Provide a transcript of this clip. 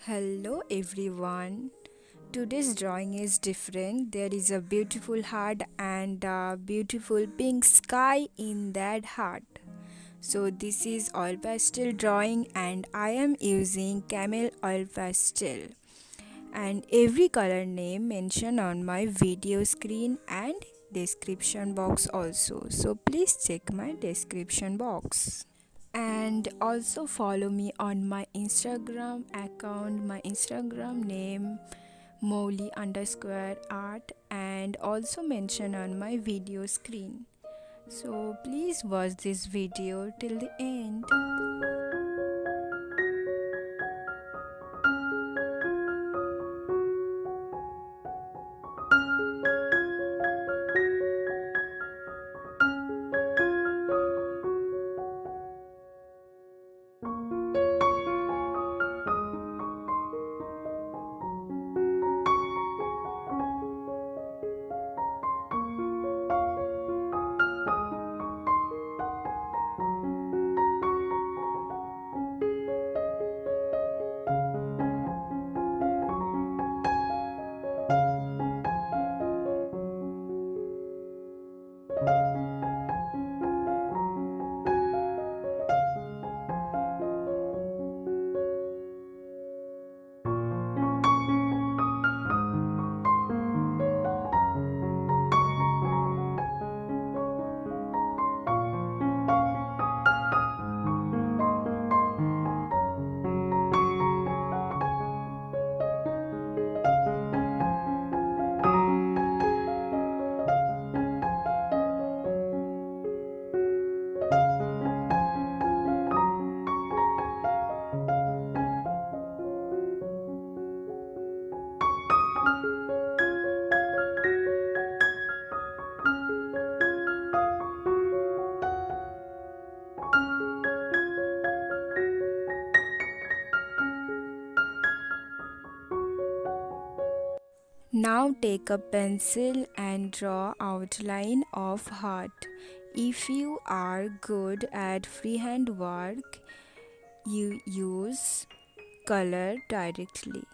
Hello everyone. Today's drawing is different. There is a beautiful heart and a beautiful pink sky in that heart. So this is oil pastel drawing and I am using Camel oil pastel. And every color name mentioned on my video screen and description box also. So please check my description box. And also follow me on my Instagram account. My Instagram name Mouli_art and also mention on my video screen. So please watch this video till the end. Now take a pencil and draw outline of heart. If you are good at freehand work, you use color directly.